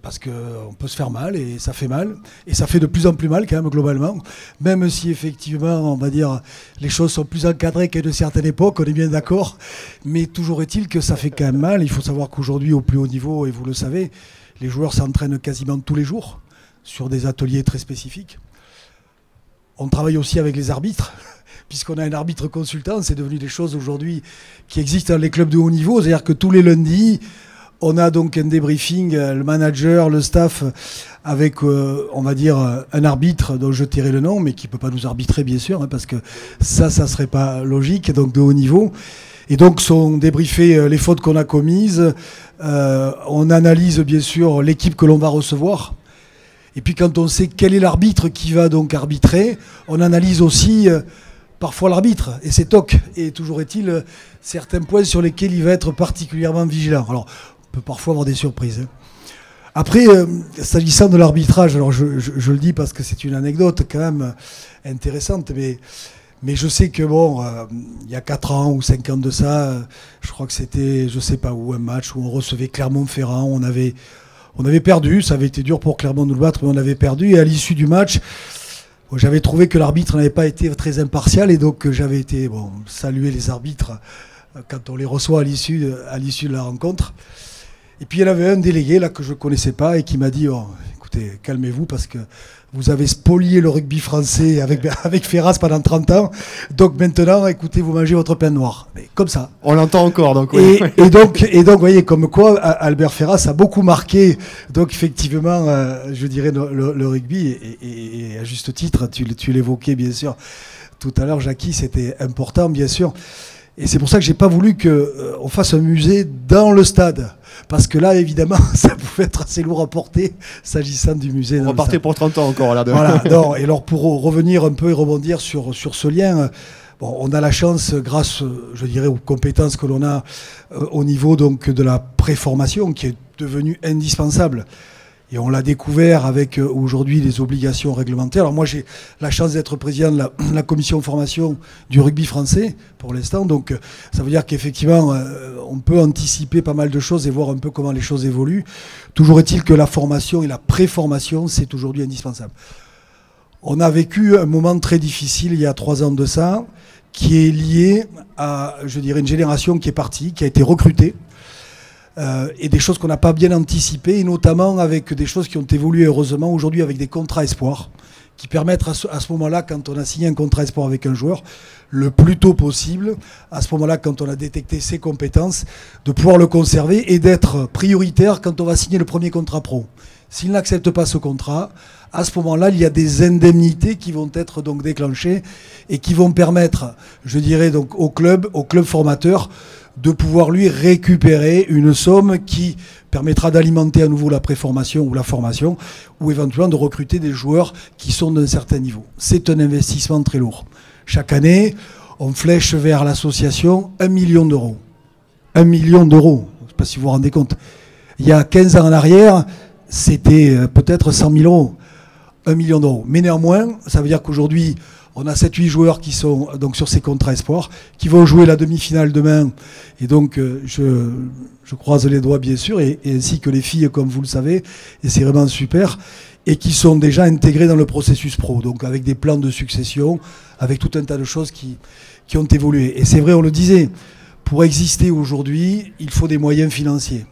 parce qu'on peut se faire mal et ça fait mal. Et ça fait de plus en plus mal quand même globalement. Même si effectivement, on va dire, les choses sont plus encadrées qu'à une certaine époque, on est bien d'accord. Mais toujours est-il que ça fait quand même mal. Il faut savoir qu'aujourd'hui, au plus haut niveau, et vous le savez, les joueurs s'entraînent quasiment tous les jours sur des ateliers très spécifiques. On travaille aussi avec les arbitres, puisqu'on a un arbitre consultant. C'est devenu des choses aujourd'hui qui existent dans les clubs de haut niveau. C'est-à-dire que tous les lundis, on a donc un débriefing, le manager, le staff, avec, on va dire, un arbitre dont je tairai le nom, mais qui ne peut pas nous arbitrer, bien sûr, hein, parce que ça ne serait pas logique, donc de haut niveau. Et donc sont débriefées les fautes qu'on a commises. On analyse, bien sûr, l'équipe que l'on va recevoir. Et puis quand on sait quel est l'arbitre qui va donc arbitrer, on analyse aussi parfois l'arbitre et ses tocs. Et toujours est-il certains points sur lesquels il va être particulièrement vigilant. Alors on peut parfois avoir des surprises. Après, s'agissant de l'arbitrage, alors je le dis parce que c'est une anecdote quand même intéressante, mais je sais que bon, il y a 4 ans ou 5 ans de ça, je crois que c'était, je sais pas où, un match où on recevait Clermont-Ferrand, on avait perdu, ça avait été dur pour Clermont de nous battre, mais on avait perdu. Et à l'issue du match, j'avais trouvé que l'arbitre n'avait pas été très impartial. Et donc j'avais été saluer les arbitres quand on les reçoit à l'issue de la rencontre. Et puis il y en avait un délégué là que je ne connaissais pas et qui m'a dit écoutez, calmez-vous parce que vous avez spolié le rugby français avec Ferraz pendant 30 ans. Donc maintenant, écoutez, vous mangez votre pain noir. Mais comme ça. On l'entend encore. Donc, oui. Et donc, vous voyez, comme quoi, Albert Ferraz a beaucoup marqué, donc effectivement, je dirais, le rugby. Et à juste titre, tu l'évoquais bien sûr tout à l'heure, Jackie, c'était important, bien sûr. Et c'est pour ça que j'ai pas voulu qu'on fasse un musée dans le stade. Parce que là, évidemment, ça pouvait être assez lourd à porter, s'agissant du musée. On repartait pour 30 ans encore, là. Voilà, non, et alors pour revenir un peu et rebondir sur ce lien, on a la chance, grâce, je dirais, aux compétences que l'on a au niveau donc, de la préformation, qui est devenue indispensable. Et on l'a découvert avec aujourd'hui les obligations réglementaires. Alors moi j'ai la chance d'être président de la commission formation du rugby français pour l'instant. Donc ça veut dire qu'effectivement on peut anticiper pas mal de choses et voir un peu comment les choses évoluent. Toujours est-il que la formation et la préformation c'est aujourd'hui indispensable. On a vécu un moment très difficile il y a 3 ans de ça, qui est lié à, je dirais, une génération qui est partie, qui a été recrutée. Et des choses qu'on n'a pas bien anticipées, et notamment avec des choses qui ont évolué heureusement aujourd'hui avec des contrats espoirs, qui permettent à ce moment-là, quand on a signé un contrat espoir avec un joueur, le plus tôt possible, à ce moment-là, quand on a détecté ses compétences, de pouvoir le conserver et d'être prioritaire quand on va signer le premier contrat pro. S'il n'accepte pas ce contrat, à ce moment-là, il y a des indemnités qui vont être donc déclenchées et qui vont permettre, je dirais donc au club formateur, de pouvoir lui récupérer une somme qui permettra d'alimenter à nouveau la préformation ou la formation, ou éventuellement de recruter des joueurs qui sont d'un certain niveau. C'est un investissement très lourd. Chaque année, on flèche vers l'association 1 million d'euros. 1 million d'euros, je ne sais pas si vous vous rendez compte. Il y a 15 ans en arrière, c'était peut-être 100 000 euros. 1 million d'euros. Mais néanmoins, ça veut dire qu'aujourd'hui, on a 7-8 joueurs qui sont donc sur ces contrats espoirs, qui vont jouer la demi-finale demain. Et donc, je croise les doigts, bien sûr, et ainsi que les filles, comme vous le savez. Et c'est vraiment super. Et qui sont déjà intégrés dans le processus pro. Donc, avec des plans de succession, avec tout un tas de choses qui ont évolué. Et c'est vrai, on le disait, pour exister aujourd'hui, il faut des moyens financiers.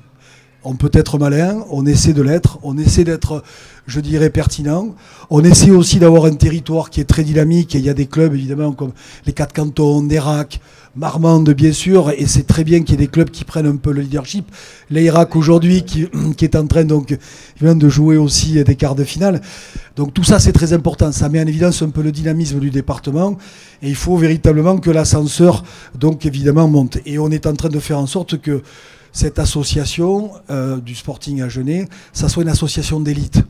On peut être malin, on essaie de l'être, on essaie d'être, je dirais, pertinent. On essaie aussi d'avoir un territoire qui est très dynamique. Et il y a des clubs, évidemment, comme les 4 cantons, Nérac, Marmande, bien sûr. Et c'est très bien qu'il y ait des clubs qui prennent un peu le leadership. L'Airac, aujourd'hui, qui est en train donc, de jouer aussi des quarts de finale. Donc tout ça, c'est très important. Ça met en évidence un peu le dynamisme du département. Et il faut véritablement que l'ascenseur, donc, évidemment, monte. Et on est en train de faire en sorte que cette association du Sporting à Genève, ça soit une association d'élite.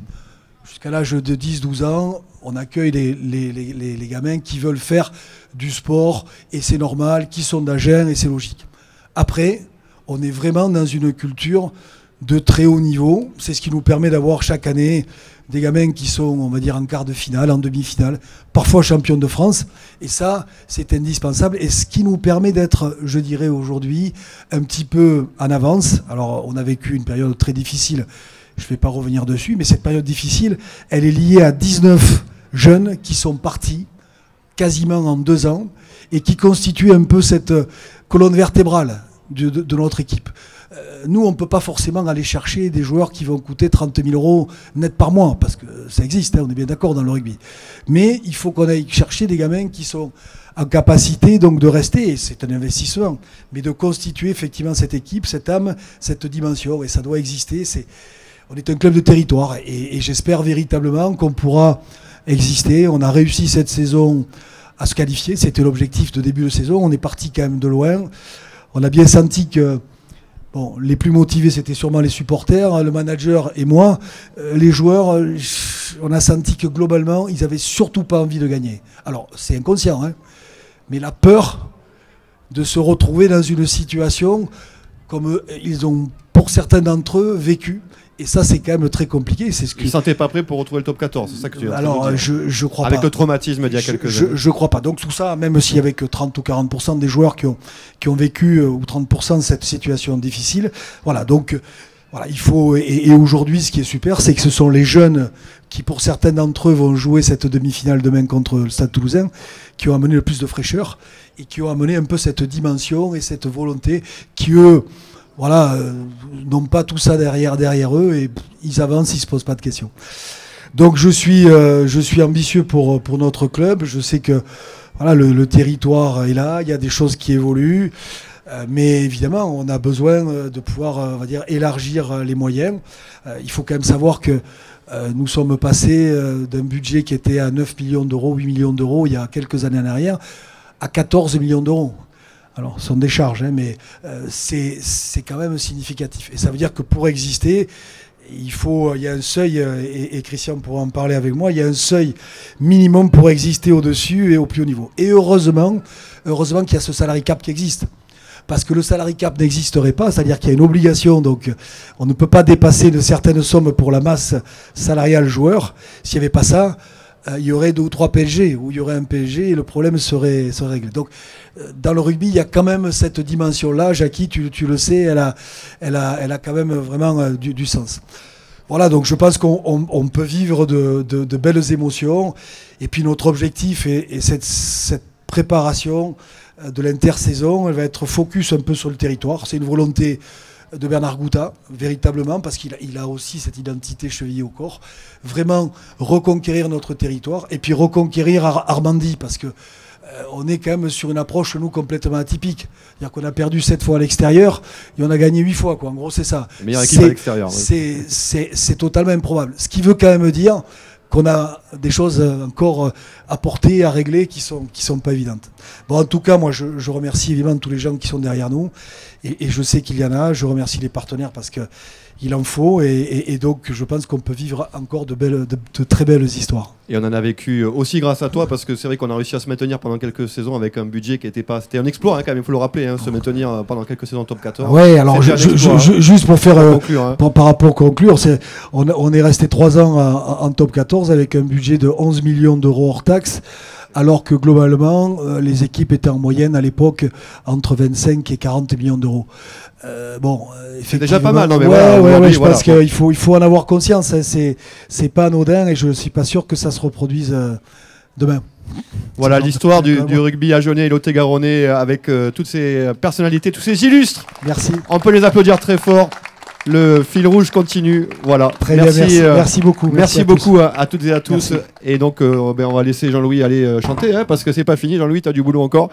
Jusqu'à l'âge de 10-12 ans, on accueille les gamins qui veulent faire du sport, et c'est normal, qui sont d'Agen, et c'est logique. Après, on est vraiment dans une culture, de très haut niveau. C'est ce qui nous permet d'avoir chaque année des gamins qui sont, on va dire, en quart de finale, en demi-finale, parfois champions de France. Et ça, c'est indispensable. Et ce qui nous permet d'être, je dirais aujourd'hui, un petit peu en avance. Alors, on a vécu une période très difficile. Je ne vais pas revenir dessus, mais cette période difficile, elle est liée à 19 jeunes qui sont partis quasiment en 2 ans et qui constituent un peu cette colonne vertébrale de notre équipe. Nous, on ne peut pas forcément aller chercher des joueurs qui vont coûter 30 000 euros net par mois, parce que ça existe, hein, on est bien d'accord dans le rugby. Mais il faut qu'on aille chercher des gamins qui sont en capacité donc de rester, et c'est un investissement, mais de constituer effectivement cette équipe, cette âme, cette dimension, et ça doit exister. On est un club de territoire, et j'espère véritablement qu'on pourra exister. On a réussi cette saison à se qualifier, c'était l'objectif de début de saison, on est parti quand même de loin. On a bien senti que les plus motivés, c'était sûrement les supporters, le manager et moi. Les joueurs, on a senti que globalement, ils n'avaient surtout pas envie de gagner. Alors, c'est inconscient, hein, mais la peur de se retrouver dans une situation comme ils ont, pour certains d'entre eux, vécu. Et ça, c'est quand même très compliqué. C'est ce que... Ils ne sentaient pas prêts pour retrouver le top 14, c'est ça que tu as dit. Alors, je crois pas. Avec le traumatisme d'il y a quelques années. Je crois pas. Donc tout ça, même s'il y avait que 30 ou 40% des joueurs qui ont vécu, ou 30% de cette situation difficile, voilà, donc voilà, il faut... Et aujourd'hui, ce qui est super, c'est que ce sont les jeunes qui, pour certains d'entre eux, vont jouer cette demi-finale demain contre le Stade Toulousain, qui ont amené le plus de fraîcheur et qui ont amené un peu cette dimension et cette volonté qui, eux... Voilà, n'ont pas tout ça derrière eux et ils avancent, ils se posent pas de questions. Donc je suis ambitieux pour notre club. Je sais que voilà, le territoire est là, il y a des choses qui évoluent, mais évidemment on a besoin de pouvoir, on va dire, élargir les moyens. Il faut quand même savoir que nous sommes passés d'un budget qui était à 9 millions d'euros, 8 millions d'euros il y a quelques années en arrière, à 14 millions d'euros. Alors, ce sont des charges, hein, mais c'est quand même significatif. Et ça veut dire que pour exister, il y a un seuil, et Christian pourra en parler avec moi, il y a un seuil minimum pour exister au-dessus et au plus haut niveau. Et heureusement qu'il y a ce salary cap qui existe. Parce que le salary cap n'existerait pas, c'est-à-dire qu'il y a une obligation, donc on ne peut pas dépasser de certaines sommes pour la masse salariale joueur. S'il n'y avait pas ça, il y aurait 2 ou 3 PSG, ou il y aurait un PSG et le problème serait réglé. Donc, dans le rugby, il y a quand même cette dimension-là. Jackie, tu le sais, elle a quand même vraiment du sens. Voilà, donc je pense qu'on peut vivre de belles émotions. Et puis notre objectif est cette préparation de l'intersaison, elle va être focus un peu sur le territoire. C'est une volonté de Bernard Gouta, véritablement, parce qu'il a aussi cette identité chevillée au corps. Vraiment reconquérir notre territoire et puis reconquérir Armandie, parce que on est quand même sur une approche, nous, complètement atypique. C'est-à-dire qu'on a perdu 7 fois à l'extérieur et on a gagné 8 fois, quoi. En gros, c'est ça. Meilleure équipe à l'extérieur. Oui. C'est totalement improbable. Ce qui veut quand même dire qu'on a des choses encore à porter, à régler, qui sont pas évidentes. Bon, en tout cas, moi, je remercie évidemment tous les gens qui sont derrière nous, et je sais qu'il y en a. Je remercie les partenaires parce que il en faut, et donc je pense qu'on peut vivre encore de très belles histoires. Et on en a vécu aussi grâce à toi, parce que c'est vrai qu'on a réussi à se maintenir pendant quelques saisons avec un budget qui n'était pas... C'était un exploit, hein, quand même, il faut le rappeler, hein, se maintenir pendant quelques saisons top 14. Oui, alors juste pour faire... conclure, hein. Par rapport à conclure, on est resté 3 ans en top 14 avec un budget de 11 millions d'euros hors taxes, alors que globalement, les équipes étaient en moyenne à l'époque entre 25 et 40 millions d'euros. C'est déjà pas mal, non, mais je pense qu'il faut en avoir conscience. Hein, c'est pas anodin et je ne suis pas sûr que ça se reproduise demain. Voilà l'histoire du rugby agenais et lot-et-garonnais avec toutes ces personnalités, tous ces illustres. Merci. On peut les applaudir très fort. Le fil rouge continue. Voilà. Merci beaucoup. Merci beaucoup à toutes et à tous. Merci. Et donc, on va laisser Jean-Louis aller chanter, hein, parce que c'est pas fini. Jean-Louis, tu as du boulot encore.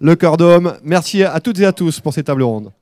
Le cœur d'homme. Merci à toutes et à tous pour ces tables rondes.